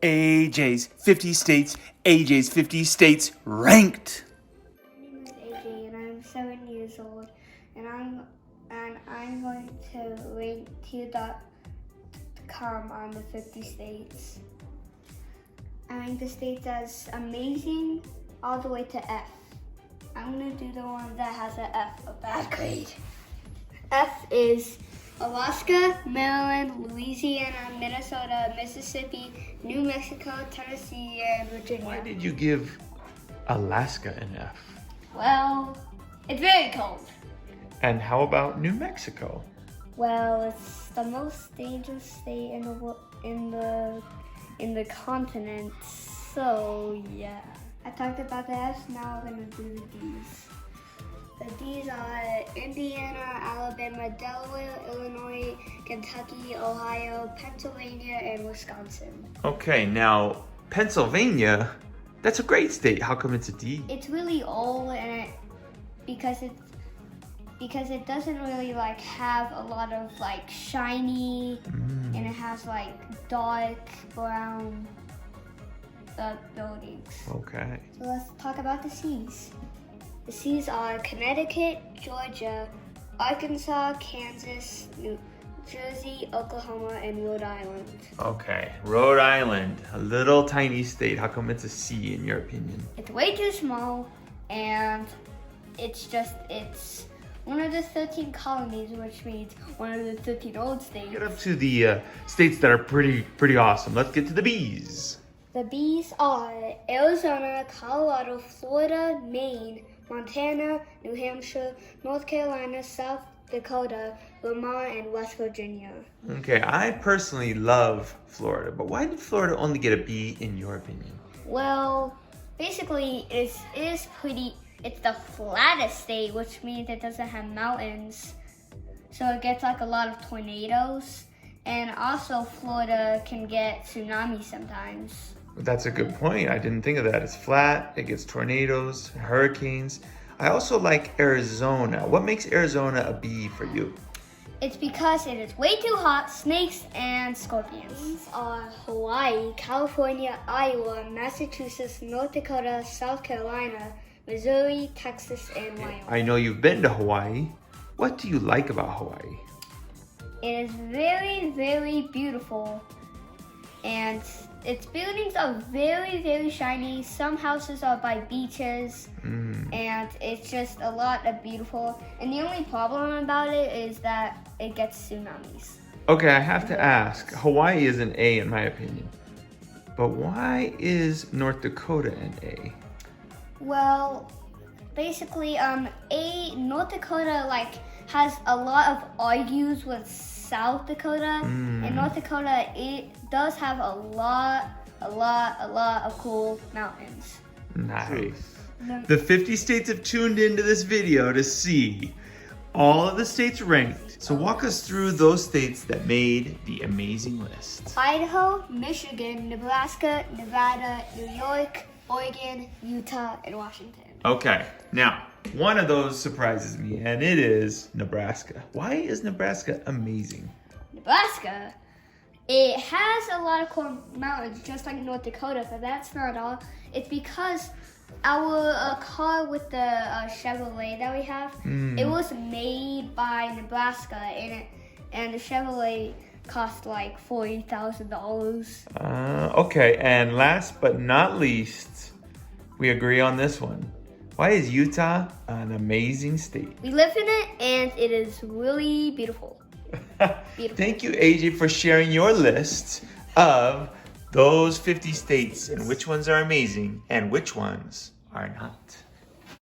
AJ's 50 states, AJ's 50 states ranked. My name is AJ and I'm 7 years old, and I'm going to rank Q.com on the 50 states. I rank the states as amazing all the way to F. I'm gonna do the one that has an F, a bad grade. F is Alaska, Maryland, Louisiana, Minnesota, Mississippi, New Mexico, Tennessee, and Virginia. Why did you give Alaska an F? Well, it's very cold. And how about New Mexico? Well, it's the most dangerous state in the continent. So yeah, I talked about the F's. Now I'm gonna do the D's. The D's are Indiana, Alabama, Delaware, Illinois, Kentucky, Ohio, Pennsylvania, and Wisconsin. Okay, now Pennsylvania, that's a great state. How come it's a D? It's really old, and because it doesn't really like have a lot of like shiny, and it has like dark brown buildings. Okay. So let's talk about the C's. The C's are Connecticut, Georgia, Arkansas, Kansas, New Jersey, Oklahoma, and Rhode Island. Okay, Rhode Island, a little tiny state. How come it's a C in your opinion? It's way too small, and it's one of the 13 colonies, which means one of the 13 old states. Get up to the states that are pretty awesome. Let's get to the B's. The B's are Arizona, Colorado, Florida, Maine, Montana, New Hampshire, North Carolina, South Dakota, Vermont, and West Virginia. Okay, I personally love Florida, but why did Florida only get a B in your opinion? Well, basically, it's the flattest state, which means it doesn't have mountains. So it gets like a lot of tornadoes. And also Florida can get tsunamis sometimes. That's a good point. I didn't think of that. It's flat, it gets tornadoes, hurricanes. I also like Arizona. What makes Arizona a B for you? It's because it is way too hot, snakes and scorpions. These are Hawaii, California, Iowa, Massachusetts, North Dakota, South Carolina, Missouri, Texas, and Wyoming. I know you've been to Hawaii. What do you like about Hawaii? It is very, very beautiful, and its buildings are very, very shiny. Some houses are by beaches, and it's just a lot of beautiful. And the only problem about it is that it gets tsunamis. Okay, I have to ask. Hawaii is an A in my opinion, but why is North Dakota an A? Well, basically, North Dakota has a lot of argues with South Dakota, and North Dakota, it does have a lot of cool mountains. Nice. The 50 states have tuned into this video to see all of the states ranked. So walk us through those states that made the amazing list. Idaho, Michigan, Nebraska, Nevada, New York, Oregon, Utah, and Washington. Okay, now, one of those surprises me, and it is Nebraska. Why is Nebraska amazing? Nebraska, it has a lot of cool mountains, just like North Dakota, but that's not all. It's because our car with the Chevrolet that we have, it was made by Nebraska, and the Chevrolet cost like $40,000. Okay, and last but not least, we agree on this one. Why is Utah an amazing state? We live in it, and it is really beautiful. Thank you, AJ, for sharing your list of those 50 states and which ones are amazing and which ones are not.